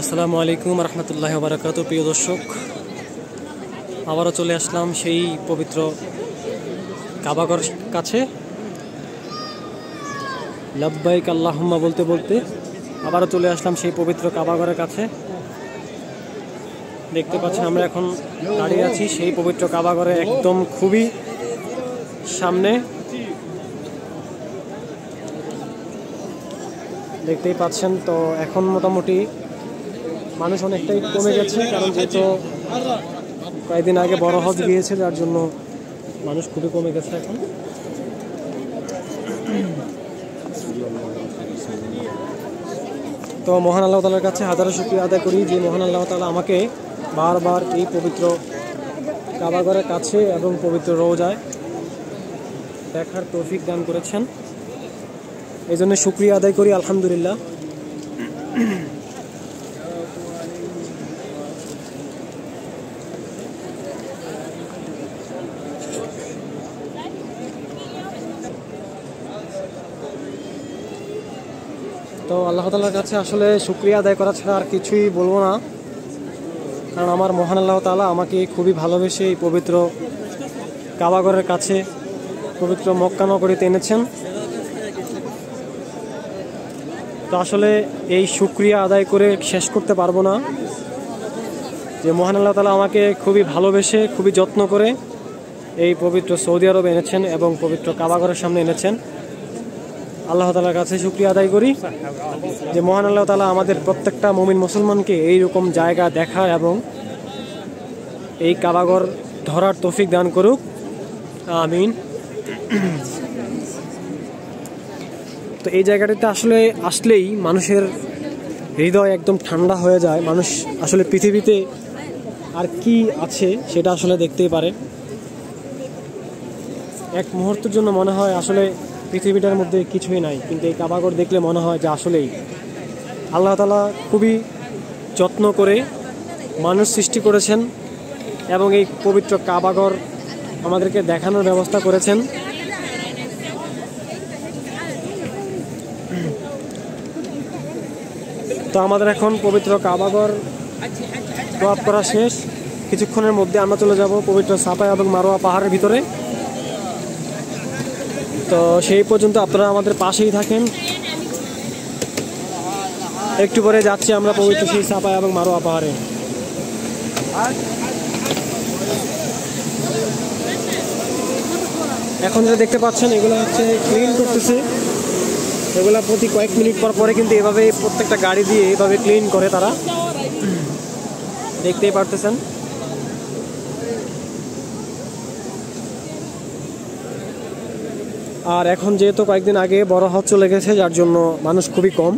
আসসালামু আলাইকুম রহমতুল্লাহি ওয়া বারাকাতুহু। প্রিয় দর্শক, আবারও চলে আসলাম সেই পবিত্র কাবাগর কাছে। লাব্বাইক আল্লাহুম্মা বলতে বলতে আবারও চলে আসলাম সেই পবিত্র কাবাগরের কাছে। দেখতে পাচ্ছেন আমরা এখন দাঁড়িয়ে আছি সেই পবিত্র কাবাগরে একদম খুবই সামনে। দেখতেই পাচ্ছেন তো এখন মোটামুটি মানুষ অনেকটাই কমে গেছে, কারণ যেহেতু কয়েকদিন আগে বড় হজ গিয়েছে, যার জন্য মানুষ খুবই কমে গেছে এখন। তো মহান আল্লাহ তাআলার কাছে হাজারো শুকরিয়া আদায় করি যে মহান আল্লাহ তাআলা আমাকে বারবার এই পবিত্র কাবাগরের কাছে এবং পবিত্র রওজায় দেখার তৌফিক দান করেছেন। এই জন্য শুকরিয়া আদায় করি, আলহামদুলিল্লাহ। তো আল্লাহ তাআলার কাছে আসলে শুকরিয়া আদায় করা ছাড়া আর কিছুই বলবো না, কারণ আমার মহান আল্লাহ তাআলা আমাকে খুবই ভালোবেসে এই পবিত্র কাবাগরের কাছে পবিত্র মক্কা নগরীতে এনেছেন। তো আসলে এই শুকরিয়া আদায় করে শেষ করতে পারবো না যে মহান আল্লাহ তাআলা আমাকে খুবই ভালোবেসে খুবই যত্ন করে এই পবিত্র সৌদি আরবে এনেছেন এবং পবিত্র কাবাগরের সামনে এনেছেন। আল্লাহ তাআলার কাছে শুকরিয়া আদায় করি যে মহান আল্লাহ তাআলা আমাদের প্রত্যেকটা মুমিন মুসলমানকে এইরকম জায়গা দেখার এবং এই কাবাগর ধরার তৌফিক দান করুক, আমিন। তো এই জায়গাটিতে আসলেই মানুষের হৃদয় একদম ঠান্ডা হয়ে যায়। মানুষ আসলে পৃথিবীতে আর কি আছে সেটা আসলে দেখতেই পারে। এক মুহূর্তের জন্য মনে হয় আসলে পৃথিবীটার মধ্যে কিছুই নাই, কিন্তু এই কাবাগর দেখলে মনে হয় যে আসলেই আল্লাহ তাআলা খুবই যত্ন করে মানুষ সৃষ্টি করেছেন এবং এই পবিত্র কাবাগর আমাদেরকে দেখানোর ব্যবস্থা করেছেন। তো আমাদের এখন পবিত্র কাবাগর তওয়াফ করা শেষ। কিছুক্ষণের মধ্যে আমরা চলে যাব পবিত্র সাফা এবং মারওয়া পাহাড়ের ভিতরে। তো সেই পর্যন্ত আপনারা আমাদের পাশেই থাকেন। একটু পরে যাচ্ছি আমরা পবিত্র সেই সাফা এবং মারওয়া পাহাড়ে। এখন যেটা দেখতে পাচ্ছেন এগুলো হচ্ছে ক্লিন করতেছে। এগুলা প্রতি কয়েক মিনিট পর পরে কিন্তু এভাবে প্রত্যেকটা গাড়ি দিয়ে এভাবে ক্লিন করে তারা, দেখতেই পারতেছেন। আর এখন যেহেতু কয়েকদিন আগে বড় হজ চলে গেছে, যার জন্য মানুষ খুবই কম।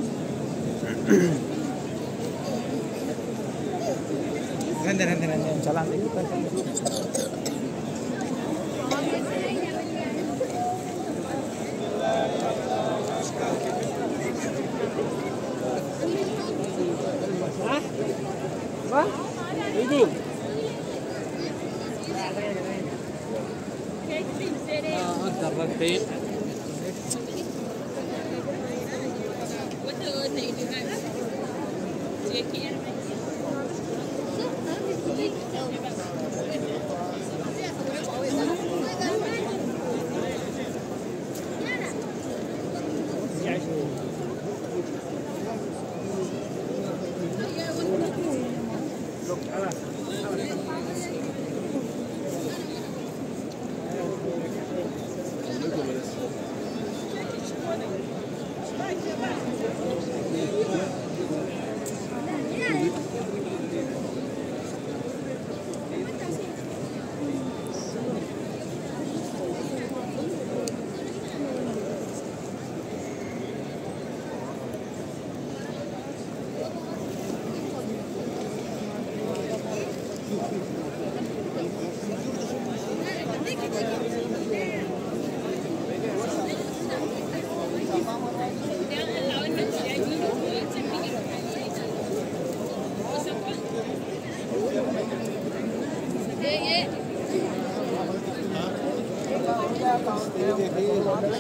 প্রিয়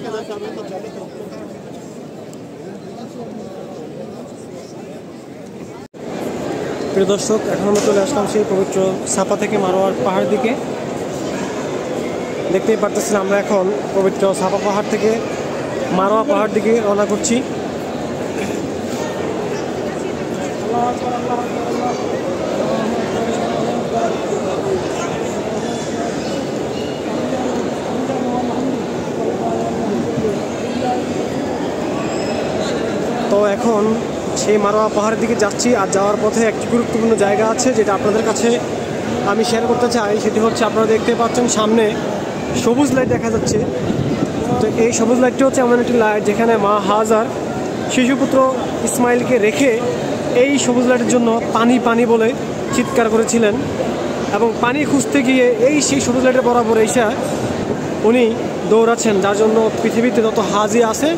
দর্শক, এখন আমরা চলে আসলাম সেই পবিত্র সাফা থেকে মারোয়ার পাহাড় দিকে। দেখতেই পারতেছেন আমরা এখন পবিত্র সাফা পাহাড় থেকে মারোয়া পাহাড় দিকে রওনা করছি। তো এখন সেই মারোয়া পাহাড়ের দিকে যাচ্ছি। আর যাওয়ার পথে একটি গুরুত্বপূর্ণ জায়গা আছে যেটা আপনাদের কাছে আমি শেয়ার করতে চাই। সেটি হচ্ছে, আপনারা দেখতে পাচ্ছেন সামনে সবুজ লাইট দেখা যাচ্ছে। তো এই সবুজ লাইটটি হচ্ছে এমন একটি লাইট যেখানে মা হাজার শিশুপুত্র ইসমাইলকে রেখে এই সবুজ লাইটের জন্য পানি পানি বলে চিৎকার করেছিলেন, এবং পানি খুঁজতে গিয়ে সেই সবুজ লাইটের বরাবর এসে উনি দৌড়াচ্ছেন। যার জন্য পৃথিবীতে যত হাজি আছে,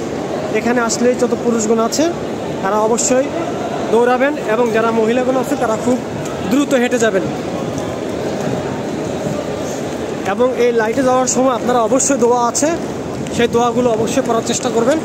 এখানে আসলেই যত পুরুষগণ আছে তারা অবশ্যই দৌড়াবেন, এবং যারা মহিলাগণ আছে তারা খুব দ্রুত হেঁটে যাবেন। এবং এই লাইটে যাওয়ার সময় আপনারা অবশ্যই দোয়া আছে, সেই দোয়াগুলো অবশ্যই পড়ার চেষ্টা করবেন।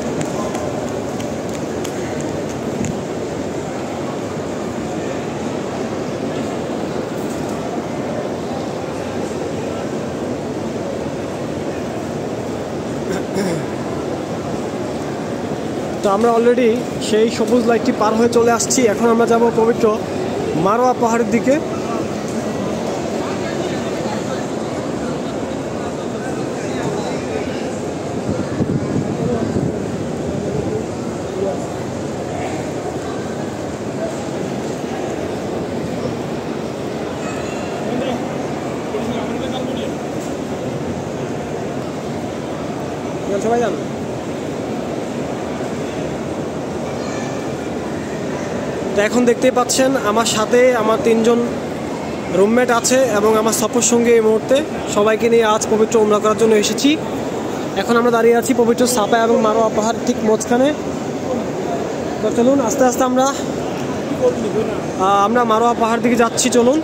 তো আমরা অলরেডি সেই সবুজ লাইটটি পার হয়ে চলে আসছি। এখন আমরা যাব পবিত্র মারোয়া পাহাড়ের দিকে। সবাই জানো, তো এখন দেখতেই পাচ্ছেন আমার সাথে আমার 3 জন রুমমেট আছে এবং আমার সফর সঙ্গে এই মুহূর্তে সবাইকে নিয়ে আজ পবিত্র উমরা করার জন্য এসেছি। এখন আমরা দাঁড়িয়ে আছি পবিত্র সাফা এবং মারোয়া পাহাড় ঠিক মাঝখানে। তো চলুন আস্তে আস্তে আমরা মারোয়া পাহাড় দিকে যাচ্ছি। চলুন।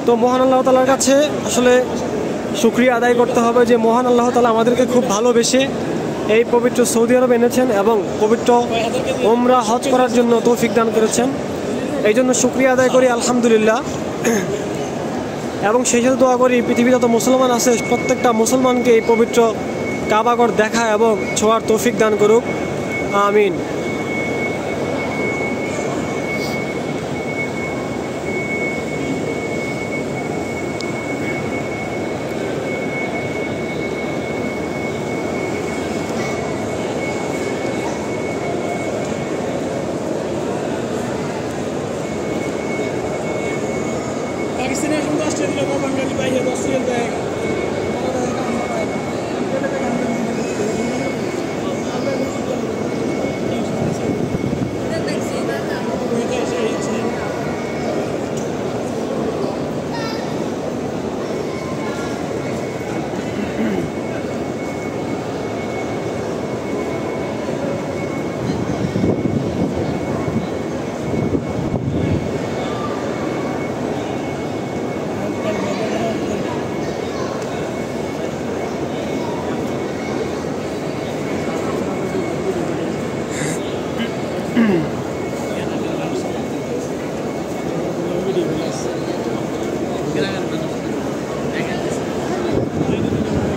তো মহান আল্লাহ তাআলার কাছে আসলে শুকরিয়া আদায় করতে হবে যে মহান আল্লাহ তাআলা আমাদেরকে খুব ভালোবেসে এই পবিত্র সৌদি আরব এনেছেন এবং পবিত্র উমরা হজ করার জন্য তৌফিক দান করেছেন। এই জন্য শুকরিয়া আদায় করি আলহামদুলিল্লাহ, এবং সেই সাথে দোয়া করি পৃথিবীতে যত মুসলমান আছে প্রত্যেকটা মুসলমানকে এই পবিত্র কাবাঘর দেখা এবং ছোঁয়ার তৌফিক দান করুক, আমিন।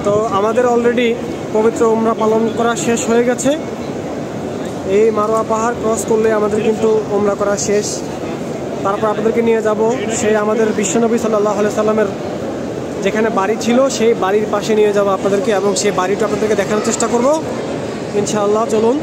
তো আমাদের অলরেডি পবিত্র উমরা পালন করা শেষ হয়ে গেছে। এই মারোয়া পাহাড় ক্রস করলে আমাদের কিন্তু উমরা করা শেষ। তারপর আপনাদেরকে নিয়ে যাব সেই আমাদের বিশ্বনবী সাল্লাল্লাহু আলাইহি সাল্লামের যেখানে বাড়ি ছিল সেই বাড়ির পাশে নিয়ে যাব আপনাদেরকে, এবং সেই বাড়িটা আপনাদেরকে দেখানোর চেষ্টা করব ইনশাআল্লাহ। চলুন।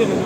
দেবেন